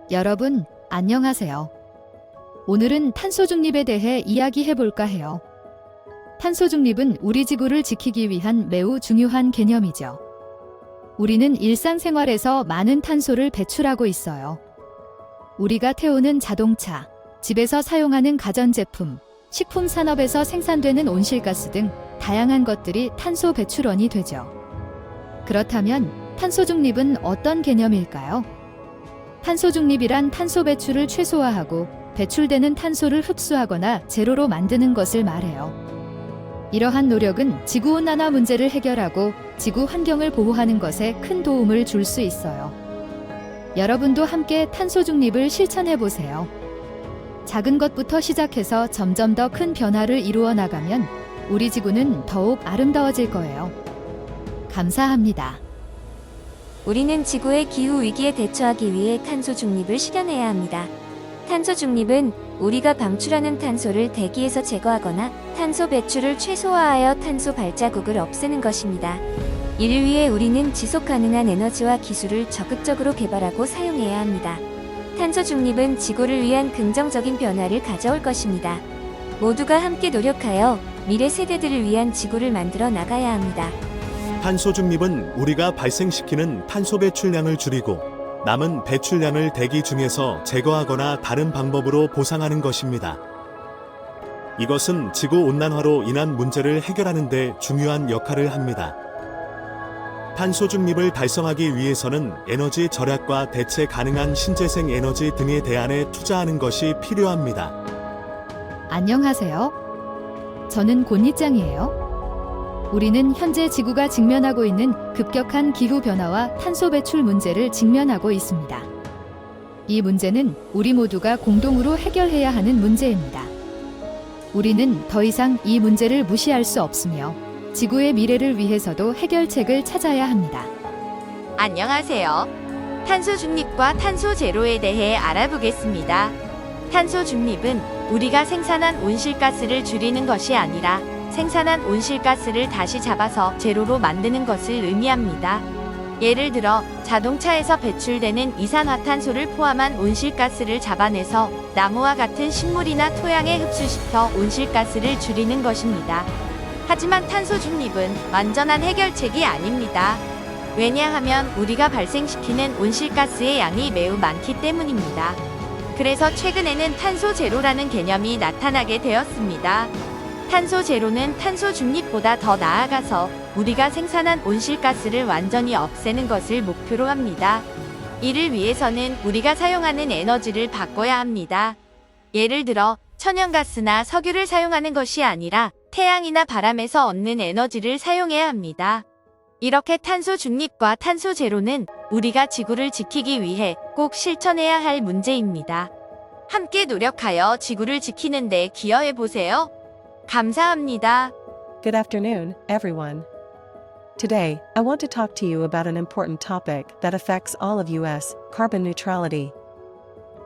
여러분, 안녕하세요. 오늘은 탄소 중립에 대해 이야기해 볼까 해요. 탄소 중립은 우리 지구를 지키기 위한 매우 중요한 개념이죠. 우리는 일상생활에서 많은 탄소를 배출하고 있어요. 우리가 태우는 자동차, 집에서 사용하는 가전제품, 식품 산업에서 생산되는 온실가스 등 다양한 것들이 탄소 배출원이 되죠. 그렇다면 탄소 중립은 어떤 개념일까요? 탄소 중립이란 탄소 배출을 최소화하고 배출되는 탄소를 흡수하거나 제로로 만드는 것을 말해요. 이러한 노력은 지구온난화 문제를 해결하고 지구 환경을 보호하는 것에 큰 도움을 줄 수 있어요. 여러분도 함께 탄소 중립을 실천해 보세요. 작은 것부터 시작해서 점점 더 큰 변화를 이루어 나가면 우리 지구는 더욱 아름다워질 거예요. 감사합니다. 우리는 지구의 기후 위기에 대처하기 위해 탄소 중립을 실현해야 합니다. 탄소 중립은 우리가 방출하는 탄소를 대기에서 제거하거나 탄소 배출을 최소화하여 탄소 발자국을 없애는 것입니다. 이를 위해 우리는 지속 가능한 에너지와 기술을 적극적으로 개발하고 사용해야 합니다. 탄소 중립은 지구를 위한 긍정적인 변화를 가져올 것입니다. 모두가 함께 노력하여 미래 세대들을 위한 지구를 만들어 나가야 합니다. 탄소 중립은 우리가 발생시키는 탄소 배출량을 줄이고 남은 배출량을 대기 중에서 제거하거나 다른 방법으로 보상하는 것입니다. 이것은 지구 온난화로 인한 문제를 해결하는 데 중요한 역할을 합니다. 탄소 중립을 달성하기 위해서는 에너지 절약과 대체 가능한 신재생 에너지 등의 대안에 투자하는 것이 필요합니다. 안녕하세요. 저는 곤니짱이에요. 우리는 현재 지구가 직면하고 있는 급격한 기후변화와 탄소 배출 문제를 직면하고 있습니다. 이 문제는 우리 모두가 공동으로 해결해야 하는 문제입니다. 우리는 더 이상 이 문제를 무시할 수 없으며 지구의 미래를 위해서도 해결책을 찾아야 합니다. 안녕하세요. 탄소 중립과 탄소 제로에 대해 알아보겠습니다. 탄소 중립은 우리가 생산한 온실가스를 줄이는 것이 아니라 생산한 온실가스를 다시 잡아서 제로로 만드는 것을 의미합니다. 예를 들어 자동차에서 배출되는 이산화탄소를 포함한 온실가스를 잡아내서 나무와 같은 식물이나 토양에 흡수시켜 온실가스를 줄이는 것입니다. 하지만 탄소 중립은 완전한 해결책이 아닙니다. 왜냐하면 우리가 발생시키는 온실가스의 양이 매우 많기 때문입니다. 그래서 최근에는 탄소 제로라는 개념이 나타나게 되었습니다. 탄소 제로는 탄소 중립보다 더 나아가서 우리가 생산한 온실가스를 완전히 없애는 것을 목표로 합니다. 이를 위해서는 우리가 사용하는 에너지를 바꿔야 합니다. 예를 들어 천연가스나 석유를 사용하는 것이 아니라 태양이나 바람에서 얻는 에너지를 사용해야 합니다. 이렇게 탄소 중립과 탄소 제로는 우리가 지구를 지키기 위해 꼭 실천해야 할 문제입니다. 함께 노력하여 지구를 지키는 데 기여해 보세요. 감사합니다. Good afternoon, everyone. Today, I want to talk to you about an important topic that affects all of us, carbon neutrality.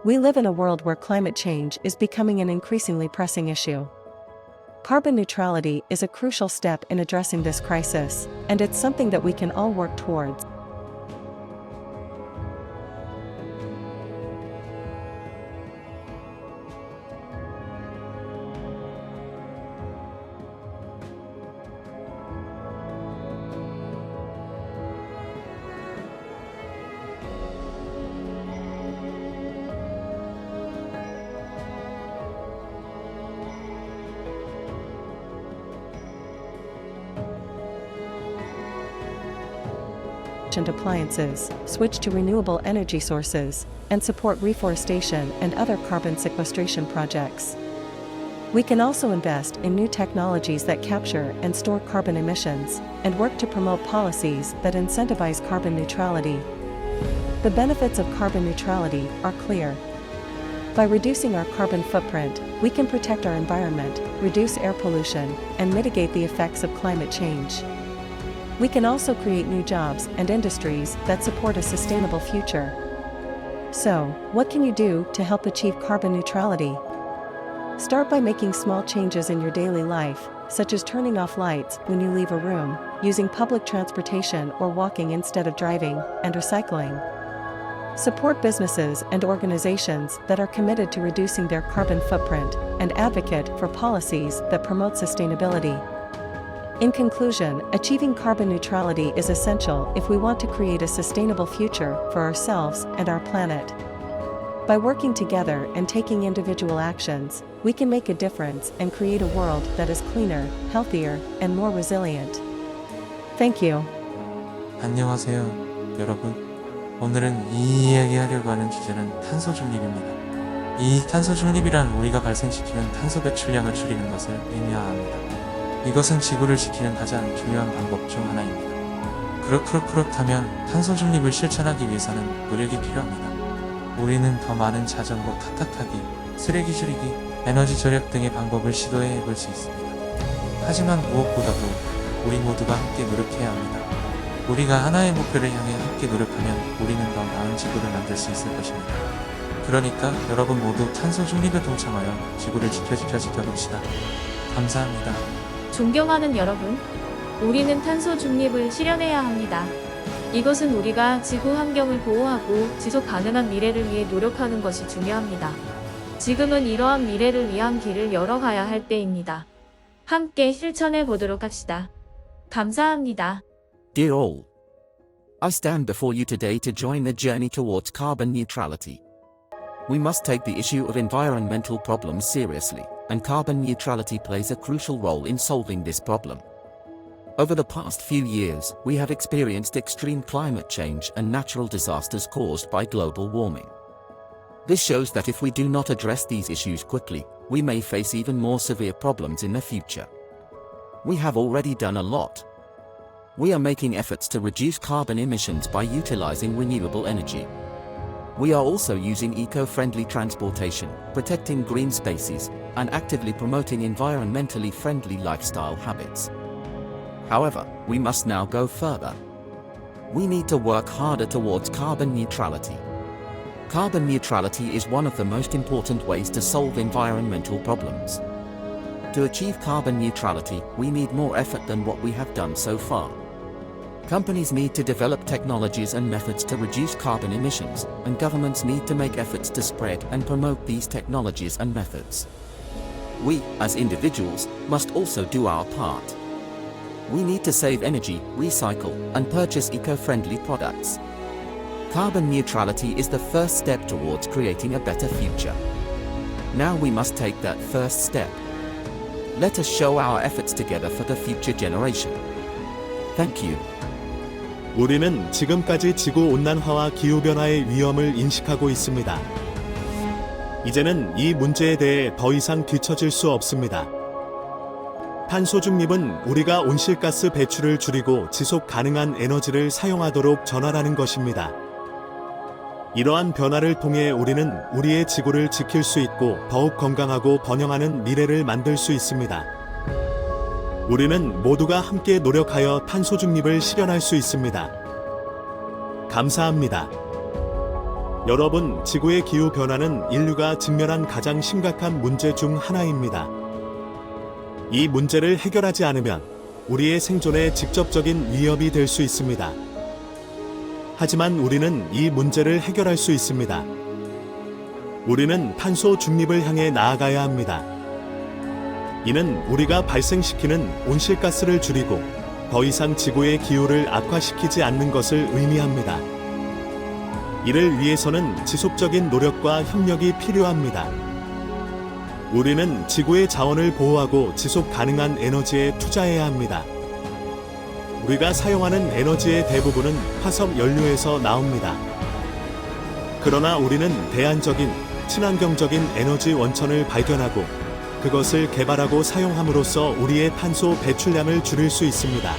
We live in a world where climate change is becoming an increasingly pressing issue. Carbon neutrality is a crucial step in addressing this crisis, and it's something that we can all work towards. Appliances, switch to renewable energy sources, and support reforestation and other carbon sequestration projects. We can also invest in new technologies that capture and store carbon emissions, and work to promote policies that incentivize carbon neutrality. The benefits of carbon neutrality are clear. By reducing our carbon footprint, we can protect our environment, reduce air pollution, and mitigate the effects of climate change. We can also create new jobs and industries that support a sustainable future. So, what can you do to help achieve carbon neutrality? Start by making small changes in your daily life, such as turning off lights when you leave a room, using public transportation or walking instead of driving, and recycling. support businesses and organizations that are committed to reducing their carbon footprint, and advocate for policies that promote sustainability. In conclusion, achieving carbon neutrality is essential if we want to create a sustainable future for ourselves and our planet. By working together and taking individual actions, we can make a difference and create a world that is cleaner, healthier, and more resilient. Thank you. 안녕하세요, 여러분. 오늘은 이 이야기하려고 하는 주제는 탄소 중립입니다. 이 탄소 중립이란 우리가 발생시키는 탄소 배출량을 줄이는 것을 의미합니다. 이것은 지구를 지키는 가장 중요한 방법 중 하나입니다. 그렇다면 탄소 중립을 실천하기 위해서는 노력이 필요합니다. 우리는 더 많은 자전거 타기, 쓰레기 줄이기, 에너지 절약 등의 방법을 시도해 볼 수 있습니다. 하지만 무엇보다도 우리 모두가 함께 노력해야 합니다. 우리가 하나의 목표를 향해 함께 노력하면 우리는 더 나은 지구를 만들 수 있을 것입니다. 그러니까 여러분 모두 탄소 중립에 동참하여 지구를 지켜봅시다. 감사합니다. 존경하는 여러분, 우리는 탄소 중립을 실현해야 합니다. 이것은 우리가 지구 환경을 보호하고 지속 가능한 미래를 위해 노력하는 것이 중요합니다. 지금은 이러한 미래를 위한 길을 열어가야 할 때입니다. 함께 실천해 보도록 합시다. 감사합니다. Dear all, I stand before you today to join the journey towards carbon neutrality. We must take the issue of environmental problems seriously, and carbon neutrality plays a crucial role in solving this problem. Over the past few years, we have experienced extreme climate change and natural disasters caused by global warming. This shows that if we do not address these issues quickly, we may face even more severe problems in the future. We have already done a lot. We are making efforts to reduce carbon emissions by utilizing renewable energy. We are also using eco-friendly transportation, protecting green spaces, and actively promoting environmentally friendly lifestyle habits. However, we must now go further. We need to work harder towards carbon neutrality. Carbon neutrality is one of the most important ways to solve environmental problems. To achieve carbon neutrality, we need more effort than what we have done so far. Companies need to develop technologies and methods to reduce carbon emissions, and governments need to make efforts to spread and promote these technologies and methods. We, as individuals, must also do our part. We need to save energy, recycle, and purchase eco-friendly products. Carbon neutrality is the first step towards creating a better future. Now we must take that first step. Let us show our efforts together for the future generation. Thank you. 우리는 지금까지 지구온난화와 기후변화의 위험을 인식하고 있습니다. 이제는 이 문제에 대해 더 이상 뒤처질 수 없습니다. 탄소 중립은 우리가 온실가스 배출을 줄이고 지속 가능한 에너지를 사용하도록 전환하는 것입니다. 이러한 변화를 통해 우리는 우리의 지구를 지킬 수 있고 더욱 건강하고 번영하는 미래를 만들 수 있습니다. 우리는 모두가 함께 노력하여 탄소 중립을 실현할 수 있습니다. 감사합니다. 여러분, 지구의 기후 변화는 인류가 직면한 가장 심각한 문제 중 하나입니다. 이 문제를 해결하지 않으면 우리의 생존에 직접적인 위협이 될 수 있습니다. 하지만 우리는 이 문제를 해결할 수 있습니다. 우리는 탄소 중립을 향해 나아가야 합니다. 이는 우리가 발생시키는 온실가스를 줄이고 더 이상 지구의 기후를 악화시키지 않는 것을 의미합니다. 이를 위해서는 지속적인 노력과 협력이 필요합니다. 우리는 지구의 자원을 보호하고 지속 가능한 에너지에 투자해야 합니다. 우리가 사용하는 에너지의 대부분은 화석 연료에서 나옵니다. 그러나 우리는 대안적인, 친환경적인 에너지 원천을 발견하고 그것을 개발하고 사용함으로써 우리의 탄소 배출량을 줄일 수 있습니다.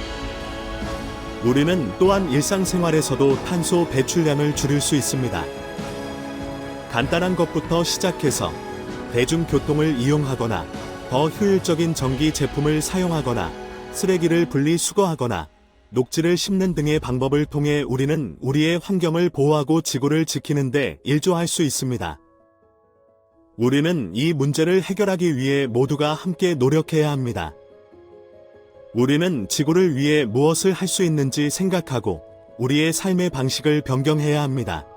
우리는 또한 일상생활에서도 탄소 배출량을 줄일 수 있습니다. 간단한 것부터 시작해서 대중교통을 이용하거나 더 효율적인 전기 제품을 사용하거나 쓰레기를 분리수거하거나 녹지를 심는 등의 방법을 통해 우리는 우리의 환경을 보호하고 지구를 지키는 데 일조할 수 있습니다. 우리는 이 문제를 해결하기 위해 모두가 함께 노력해야 합니다. 우리는 지구를 위해 무엇을 할 수 있는지 생각하고 우리의 삶의 방식을 변경해야 합니다.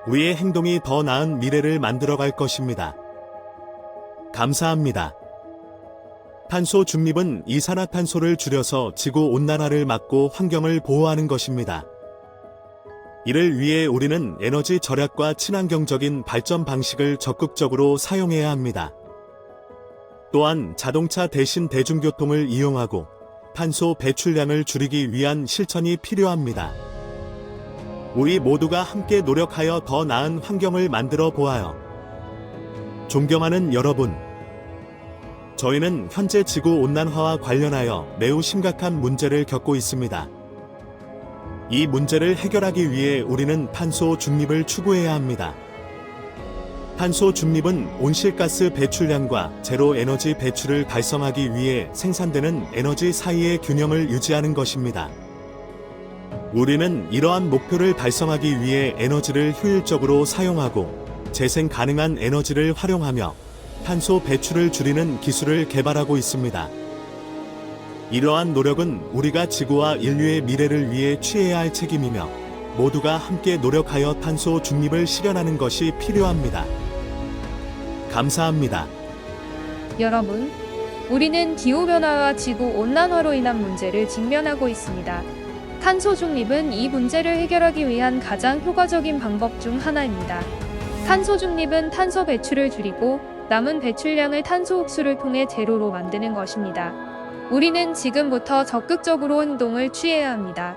우리의 행동이 더 나은 미래를 만들어갈 것입니다. 감사합니다. 탄소 중립은 이산화탄소를 줄여서 지구 온난화를 막고 환경을 보호하는 것입니다. 이를 위해 우리는 에너지 절약과 친환경적인 발전 방식을 적극적으로 사용해야 합니다. 또한 자동차 대신 대중교통을 이용하고 탄소 배출량을 줄이기 위한 실천이 필요합니다. 우리 모두가 함께 노력하여 더 나은 환경을 만들어 보아요. 존경하는 여러분, 저희는 현재 지구 온난화와 관련하여 매우 심각한 문제를 겪고 있습니다. 이 문제를 해결하기 위해 우리는 탄소 중립을 추구해야 합니다. 탄소 중립은 온실가스 배출량과 제로 에너지 배출을 달성하기 위해 생산되는 에너지 사이의 균형을 유지하는 것입니다. 우리는 이러한 목표를 달성하기 위해 에너지를 효율적으로 사용하고 재생 가능한 에너지를 활용하며 탄소 배출을 줄이는 기술을 개발하고 있습니다. 이러한 노력은 우리가 지구와 인류의 미래를 위해 취해야 할 책임이며 모두가 함께 노력하여 탄소 중립을 실현하는 것이 필요합니다. 감사합니다. 여러분, 우리는 기후변화와 지구온난화로 인한 문제를 직면하고 있습니다. 탄소 중립은 이 문제를 해결하기 위한 가장 효과적인 방법 중 하나입니다. 탄소 중립은 탄소 배출을 줄이고 남은 배출량을 탄소 흡수를 통해 제로로 만드는 것입니다. 우리는 지금부터 적극적으로 행동을 취해야 합니다.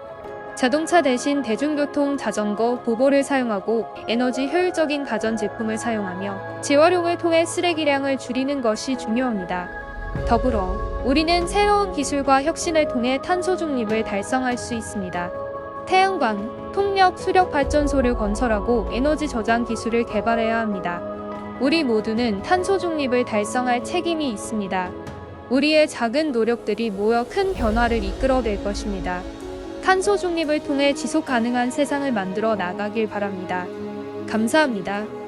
자동차 대신 대중교통, 자전거, 보보를 사용하고 에너지 효율적인 가전제품을 사용하며 재활용을 통해 쓰레기량을 줄이는 것이 중요합니다. 더불어 우리는 새로운 기술과 혁신을 통해 탄소 중립을 달성할 수 있습니다. 태양광, 풍력, 수력 발전소를 건설하고 에너지 저장 기술을 개발해야 합니다. 우리 모두는 탄소 중립을 달성할 책임이 있습니다. 우리의 작은 노력들이 모여 큰 변화를 이끌어낼 것입니다. 탄소 중립을 통해 지속 가능한 세상을 만들어 나가길 바랍니다. 감사합니다.